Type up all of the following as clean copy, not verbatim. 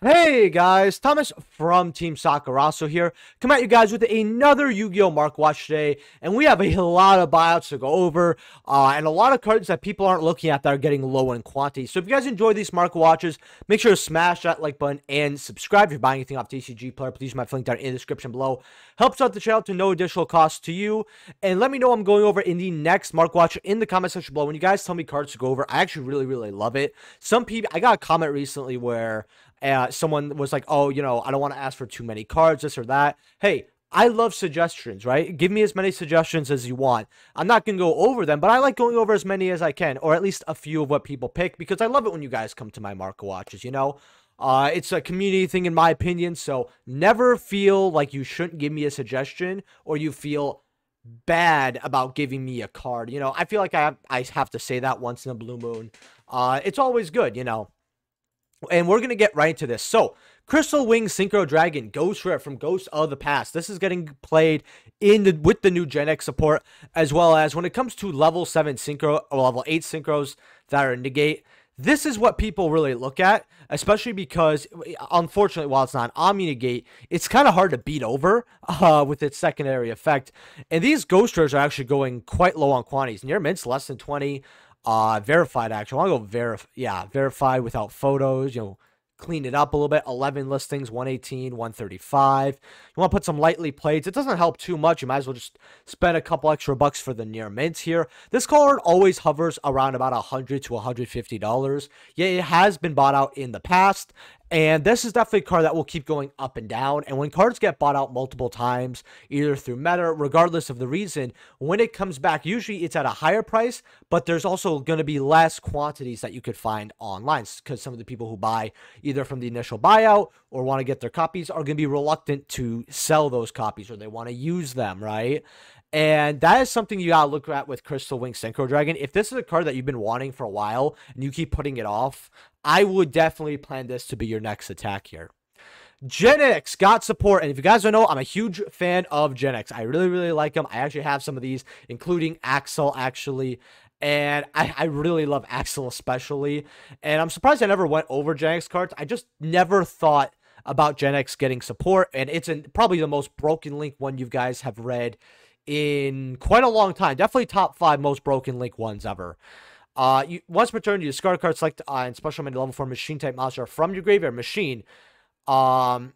Hey guys, Thomas from Team Sakurazo here. Come at you guys with another Yu-Gi-Oh! Mark Watch today, and we have a lot of buyouts to go over, and a lot of cards that people aren't looking at that are getting low in quantity. So if you guys enjoy these Mark Watches, make sure to smash that like button and subscribe if you're buying anything off TCG Player. Please use my link down in the description below. Helps out the channel to no additional cost to you, and let me know what I'm going over in the next Mark Watch in the comment section below. When you guys tell me cards to go over, I actually really love it. Some people, I got a comment recently where someone was like, oh, I don't want to ask for too many cards, this or that. Hey, I love suggestions, right? Give me as many suggestions as you want. I'm not going to go over them, but I like going over as many as I can, or at least a few of what people pick, because I love it when you guys come to my Marco Watches, It's a community thing in my opinion, so never feel like you shouldn't give me a suggestion, or you feel bad about giving me a card. I feel like I have to say that once in a blue moon. It's always good. And we're going to get right into this. So, Crystal Wing Synchro Dragon, Ghost Rare from Ghosts of the Past. This is getting played with the new GENEX support, as well as when it comes to level 7 Synchro, or level 8 Synchros that are in Negate. This is what people really look at, especially because, unfortunately, while it's not Omni Negate, it's kind of hard to beat over with its secondary effect. And these Ghost Rares are actually going quite low on quantities. Near mint's less than 20. Verified actually. I want to go verified without photos, clean it up a little bit. 11 listings, 118, 135. You want to put some lightly plates. It doesn't help too much. You might as well just spend a couple extra bucks for the near mints here. This card always hovers around about $100 to $150. Yeah, it has been bought out in the past. And this is definitely a card that will keep going up and down. And when cards get bought out multiple times, either through meta, regardless of the reason, when it comes back, usually it's at a higher price, but there's also going to be less quantities that you could find online, because some of the people who buy either from the initial buyout or want to get their copies are going to be reluctant to sell those copies, or they want to use them, right? And that is something you gotta look at with Crystal Wing Synchro Dragon. If this is a card that you've been wanting for a while and you keep putting it off, I would definitely plan this to be your next attack here. GENEX got support, and if you guys don't know, I'm a huge fan of GENEX. I really like them. I actually have some of these, including Axel, actually. And I really love Axel especially. And I'm surprised I never went over GENEX cards. I just never thought about GENEX getting support, and it's probably the most broken link one you guys have read in quite a long time. Definitely top 5 most broken link ones ever. Once per turn, you discard a card, select and special many level 4 machine type monster from your graveyard machine. So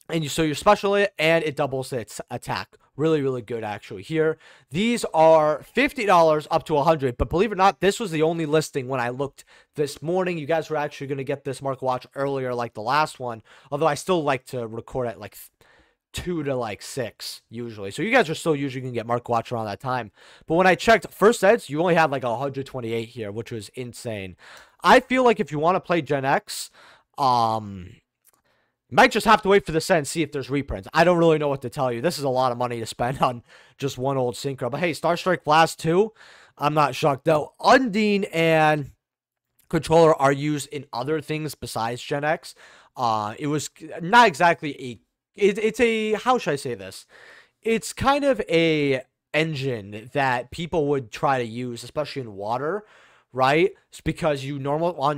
you special it, and it doubles its attack. Really good actually here. These are $50 up to $100, but believe it or not, this was the only listing when I looked this morning. You guys were actually going to get this Mark Watch earlier, like the last one, although I still like to record at like 2 to 6 usually. So you guys are still usually gonna get Mark Watch around that time. But when I checked first sets, you only had like 128 here, which was insane. I feel like if you want to play GENEX, you might just have to wait for the set and see if there's reprints. I don't really know what to tell you. This is a lot of money to spend on just one old synchro. But hey, Star Strike Blast 2, I'm not shocked though. Undine and Controller are used in other things besides GENEX. It was not exactly a it's a, how should I say this? It's kind of a engine that people would try to use, especially in water, right? It's because on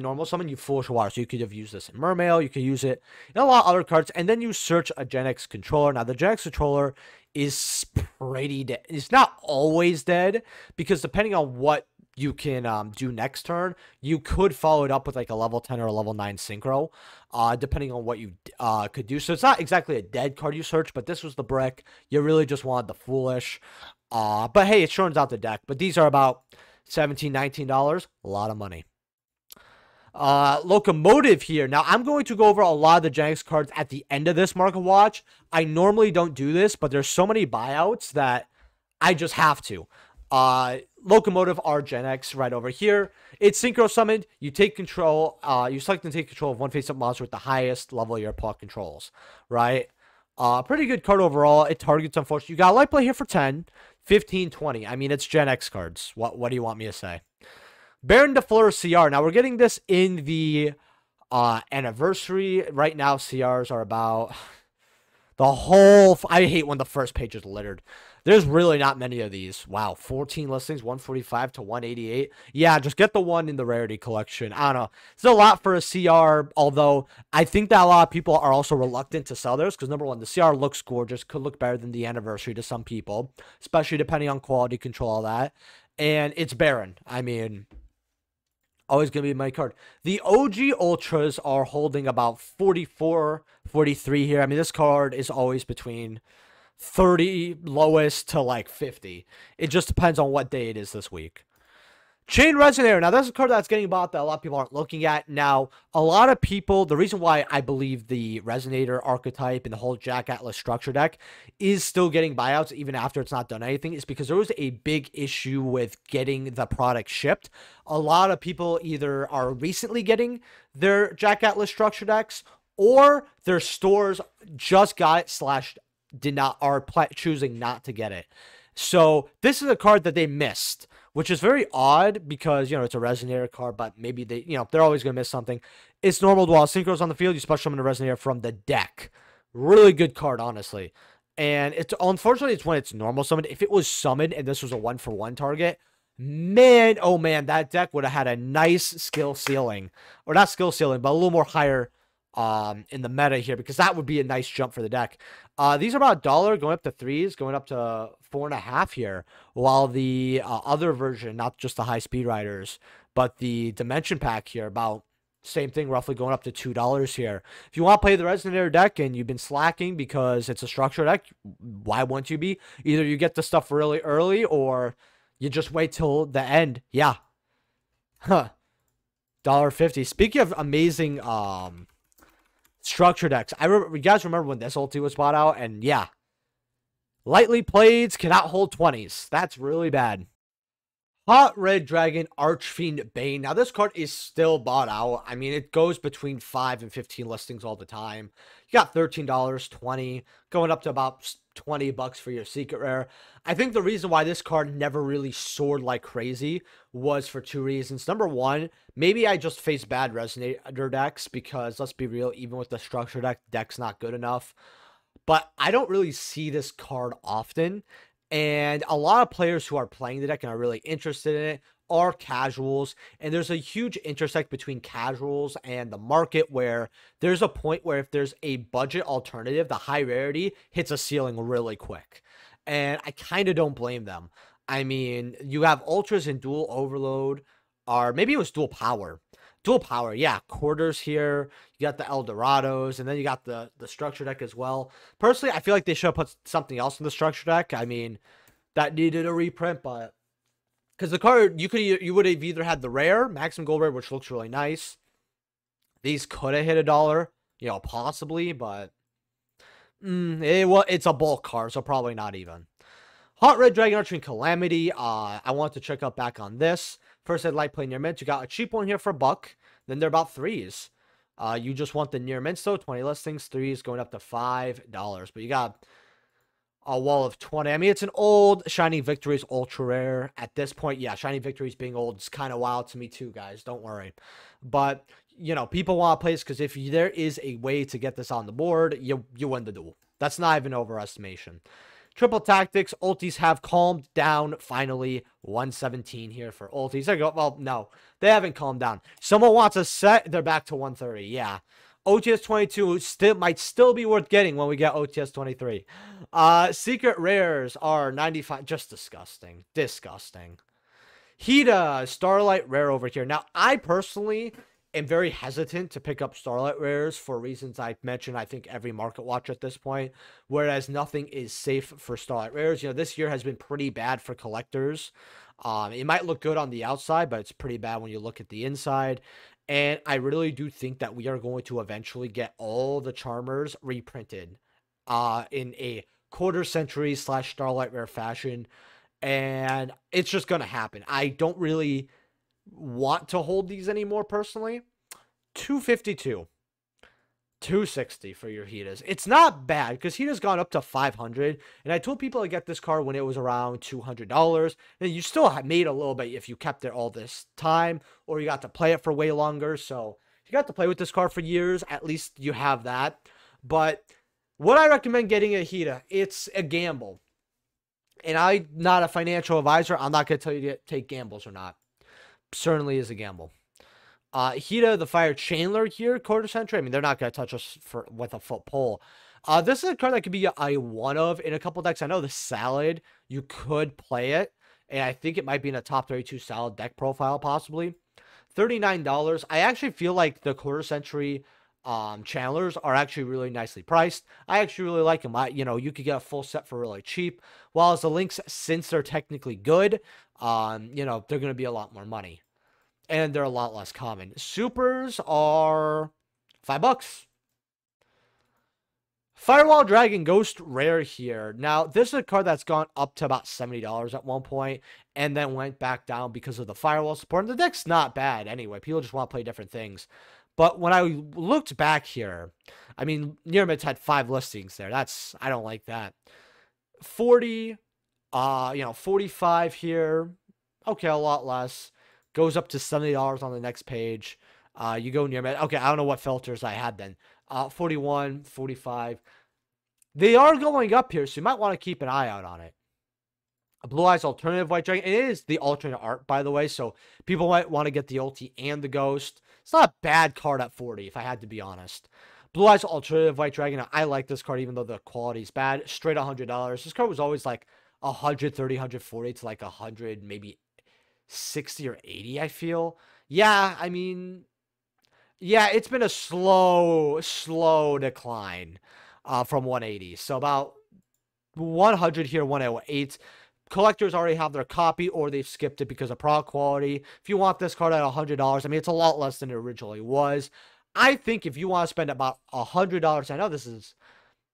normal summon, you foolish water. So you could have used this in Mermail, you could use it in a lot of other cards, and then you search a GENEX controller. Now the GENEX controller is pretty dead. It's not always dead, because depending on what you can do next turn, you could follow it up with like a level 10 or a level 9 synchro, depending on what you could do. So it's not exactly a dead card you search, but this was the brick. You really just wanted the foolish. But hey, it shortens out the deck. But these are about $17, $19. A lot of money. Locomotive here. Now, I'm going to go over a lot of the GENEX cards at the end of this Market Watch. I normally don't do this, but there's so many buyouts that I just have to. Locomotive are GENEX right over here. It's synchro summoned. You take control. You select and take control of one face-up monster with the highest level your opponent controls. Right? Pretty good card overall. It targets, unfortunately. You got a light play here for 10, 15, 20. I mean, it's GENEX cards. What do you want me to say? Baron de Fleur CR. Now, we're getting this in the anniversary. Right now, CRs are about The whole, I hate when the first page is littered. There's really not many of these. Wow, 14 listings, 145 to 188. Yeah, just get the one in the rarity collection. I don't know. It's a lot for a CR, although I think that a lot of people are also reluctant to sell theirs because, number one, the CR looks gorgeous, could look better than the anniversary to some people, especially depending on quality control, all that. And it's barren. I mean, always going to be my card. The OG Ultras are holding about 44, 43 here. I mean, this card is always between 30 lowest to like 50. It just depends on what day it is this week. Chain Resonator. Now, that's a card that's getting bought that a lot of people aren't looking at. Now, a lot of people, the reason why I believe the Resonator archetype and the whole Jack Atlas structure deck is still getting buyouts even after it's not done anything is because there was a big issue with getting the product shipped. A lot of people either are recently getting their Jack Atlas structure decks or their stores just got it / did not, are choosing not to get it. So this is a card that they missed, which is very odd because, it's a Resonator card, but maybe they, they're always going to miss something. It's normal while Synchro's on the field, you special summon a Resonator from the deck. Really good card, honestly. And it's unfortunately, it's when it's normal summoned. If it was summoned and this was a 1-for-1 target, man, oh man, that deck would have had a nice skill ceiling. Or not skill ceiling, but a little more higher in the meta here, because that would be a nice jump for the deck. These are about $1 going up to 3s, going up to 4.5 here, while the other version, not just the high speed riders, but the dimension pack here, about same thing, roughly going up to $2 here. If you want to play the Resonator deck and you've been slacking because it's a structure deck, why wouldn't you be? Either you get the stuff really early or you just wait till the end. Yeah. Huh. $1.50. Speaking of amazing structure decks, you guys remember when this ulti was bought out? And yeah, lightly played cannot hold 20s. That's really bad. Hot Red Dragon Archfiend Bane. Now this card is still bought out. I mean, it goes between 5 and 15 listings all the time. You got $13, $20, going up to about $20 for your secret rare. I think the reason why this card never really soared like crazy was for 2 reasons. Number one, maybe I just face bad Resonator decks because, let's be real, even with the structure deck's not good enough. But I don't really see this card often. And a lot of players who are playing the deck and are really interested in it are casuals. And there's a huge intersect between casuals and the market where there's a point where if there's a budget alternative, the high rarity hits a ceiling really quick. And I kind of don't blame them. I mean, you have Ultras and Dual Overload, or maybe it was Dual Power. Dual Power, yeah, quarters here. You got the Eldorados, and then you got the structure deck as well. Personally, I feel like they should have put something else in the structure deck. I mean, that needed a reprint, but because the card you would have either had the rare, maximum gold rare, which looks really nice. These could have hit $1, possibly, but it's a bulk card, so probably not even. Hot Red Dragon Archfiend Calamity. I want to check out back on this. First, I'd like play near mint. You got a cheap one here for $1. Then they're about 3s. You just want the near mint, though. 20 listings, 3s going up to $5. But you got a wall of 20. I mean, it's an old Shining Victories ultra rare. At this point, yeah, Shining Victories being old is kind of wild to me too, guys. Don't worry. But, people want to play this because if there is a way to get this on the board, you win the duel. That's not even overestimation. Triple Tactics, ultis have calmed down, finally. 117 here for ultis. There you go. Well, no, they haven't calmed down. Someone wants a set, they're back to 130. Yeah. OTS 22 might still be worth getting when we get OTS 23. Secret rares are 95. Just disgusting. Disgusting. Hida, Starlight rare over here. Now, I personally am very hesitant to pick up Starlight rares for reasons I mentioned. I think every market watch at this point, whereas nothing is safe for Starlight rares. This year has been pretty bad for collectors. It might look good on the outside, but it's pretty bad when you look at the inside. And I really do think that we are going to eventually get all the Charmers reprinted in a quarter century / Starlight rare fashion. And it's just going to happen. I don't really want to hold these anymore personally. 252, 260 for your Hidas. It's not bad because Hida's gone up to 500, and I told people to get this card when it was around $200, and you still have made a little bit if you kept it all this time, or you got to play it for way longer. So if you got to play with this card for years, at least you have that. But Would I recommend getting a Hita? It's a gamble. And I'm not a financial advisor. I'm not going to tell you to take gambles or not. Certainly is a gamble. Hita, the Fire Chandler here, quarter century. I mean, they're not going to touch us with a foot pole. This is a card that could be a one of in a couple decks. I know the Salad, you could play it. And I think it might be in a top 32 Salad deck profile, possibly. $39. I actually feel like the quarter century Chandlers are actually really nicely priced. I actually really like them. You could get a full set for really cheap. While as the links, since they're technically good, they're going to be a lot more money. And they're a lot less common. Supers are $5. Firewall Dragon Ghost rare here. Now, this is a card that's gone up to about $70 at one point and then went back down because of the firewall support. And the deck's not bad anyway. People just want to play different things. But when I looked back here, I mean, Nearmit's had 5 listings there. I don't like that. 40, 45 here. Okay, a lot less. Goes up to $70 on the next page. You go Nearmit. Okay, I don't know what filters I had then. 41, 45. They are going up here, so you might want to keep an eye out on it. Blue Eyes Alternative White Dragon. It is the alternate art, by the way, so people might want to get the ulti and the ghost. It's not a bad card at 40, if I had to be honest. Blue Eyes Alternative White Dragon. I like this card, even though the quality is bad. Straight $100. This card was always like 130, 140 to like 100, maybe 60 or 80, I feel. Yeah, I mean, yeah, it's been a slow decline from 180. So about 100 here, 108. Collectors already have their copy or they've skipped it because of product quality. If you want this card at $100, I mean, it's a lot less than it originally was. I think if you want to spend about $100, I know this is,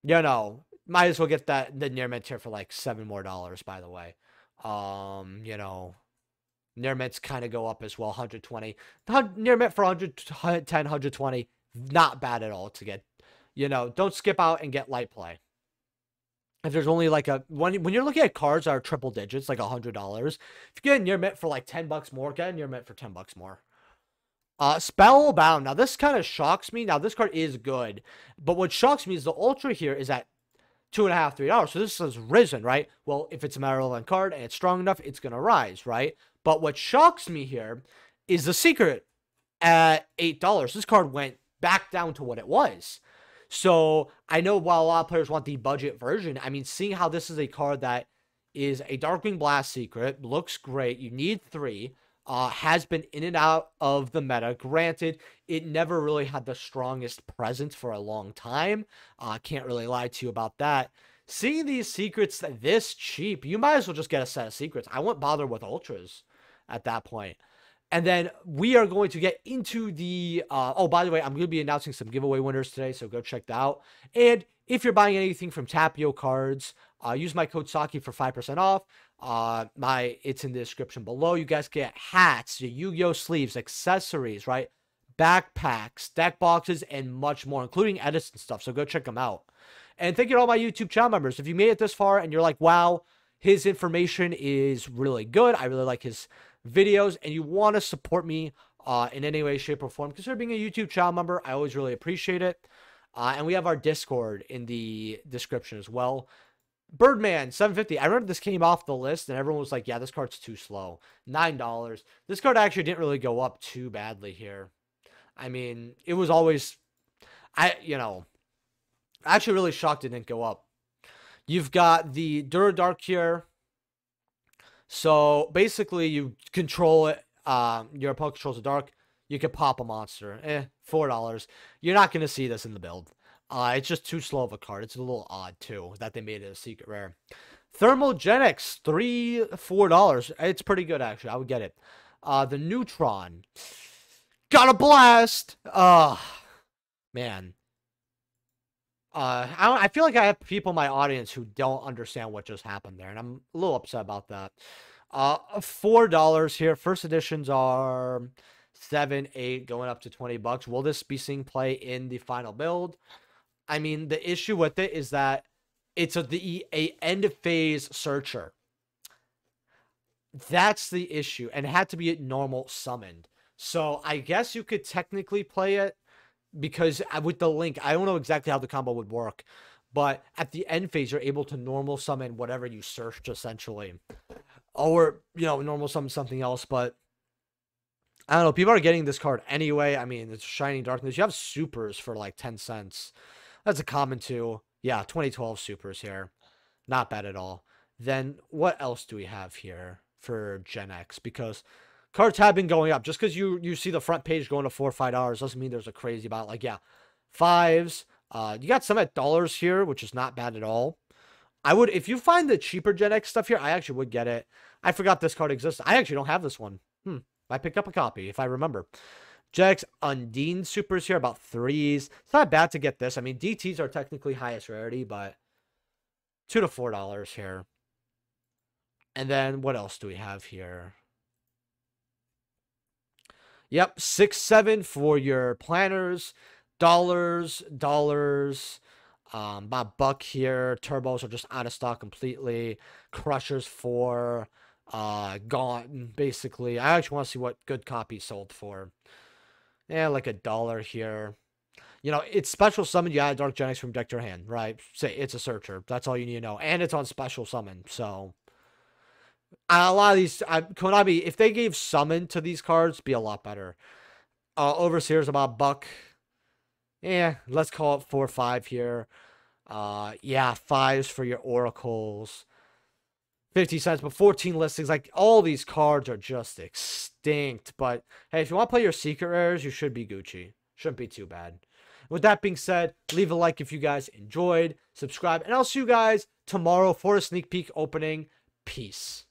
might as well get the near mint here for like $7 more, by the way. Near mints kind of go up as well, 120. Near mint for 110, 120, not bad at all to get. Don't skip out and get light play. If there's only like when you're looking at cards that are triple digits, like $100, if you get a near mint for like $10 more, get a near mint for $10 more. Spellbound. Now this kind of shocks me. Now this card is good, but what shocks me is the ultra here is at $2.5, $3. So this has risen, right? Well, if it's a relevant card and it's strong enough, it's gonna rise, right? But what shocks me here is the secret at $8. This card went back down to what it was. So I know while a lot of players want the budget version, I mean, seeing how this is a card that is a Darkwing Blast secret, looks great. You need 3. Has been in and out of the meta. Granted, it never really had the strongest presence for a long time. Can't really lie to you about that. Seeing these secrets this cheap, you might as well just get a set of secrets. I wouldn't bother with ultras at that point. And then we are going to get into the, oh, by the way, I'm going to be announcing some giveaway winners today, so go check that out. And if you're buying anything from Tapio Cards, use my code Saki for 5% off. It's in the description below. You guys get hats, Yu-Gi-Oh sleeves, accessories, right? Backpacks, deck boxes, and much more, including edits and stuff. So go check them out. And thank you to all my YouTube channel members. If you made it this far and you're like, wow, his information is really good, I really like his videos, and you want to support me in any way, shape, or form, consider being a YouTube channel member. I always really appreciate it. And we have our Discord in the description as well. Birdman 750. I remember this came off the list and everyone was like, yeah, this card's too slow. $9. This card actually didn't really go up too badly here. I mean, it was always, actually really shocked it didn't go up. You've got the Duradark here. So basically you control it. Your opponent controls a dark. You can pop a monster. $4. You're not going to see this in the build. It's just too slow of a card. It's a little odd, too, that they made it a secret rare. Thermal GENEX, $4. It's pretty good, actually. I would get it. The Neutron. Got a blast! Man. I feel like I have people in my audience who don't understand what just happened there, and I'm a little upset about that. $4 here. First editions are 7, 8, going up to $20. Will this be seeing play in the final build? I mean, the issue with it is that it's a end phase searcher. That's the issue, and it had to be normal summoned. So I guess you could technically play it because with the link, I don't know exactly how the combo would work, But at the end phase, you're able to normal summon whatever you searched, essentially. Or, normal summon something else. But I don't know. People are getting this card anyway. I mean, it's Shining Darkness. You have supers for like 10 cents. That's a common too. Yeah, 2012 supers here. Not bad at all. Then what else do we have here for Gen X? Because cards have been going up. Just because you see the front page going to $4 or $5 doesn't mean there's a crazy amount. Like, yeah, fives. You got some at dollars here, which is not bad at all. I would, if you find the cheaper Gen X stuff here, I actually would get it. I forgot this card exists. I actually don't have this one. I picked up a copy, if I remember. Gen X Undine supers here, about threes. It's not bad to get this. I mean, DTs are technically highest rarity, but $2 to $4 here. And then what else do we have here? Yep, 6, 7 for your planners. Dollars. About $1 here. Turbos are just out of stock completely. Crushers 4. Gone, basically. I actually want to see what good copies sold for. Yeah, like $1 here. It's special summon. You add Dark Gen X from deck to your hand, right? Say it's a searcher. That's all you need to know. And it's on special summon. So, a lot of these, Konami, if they gave summon to these cards, be a lot better. Overseer's about $1. Yeah, let's call it 4 or 5 here. Yeah, 5s for your oracles. 50 cents, but 14 listings. Like, all these cards are just extinct. But, hey, if you want to play your secret rares, you should be Gucci. Shouldn't be too bad. With that being said, leave a like if you guys enjoyed. Subscribe. And I'll see you guys tomorrow for a sneak peek opening. Peace.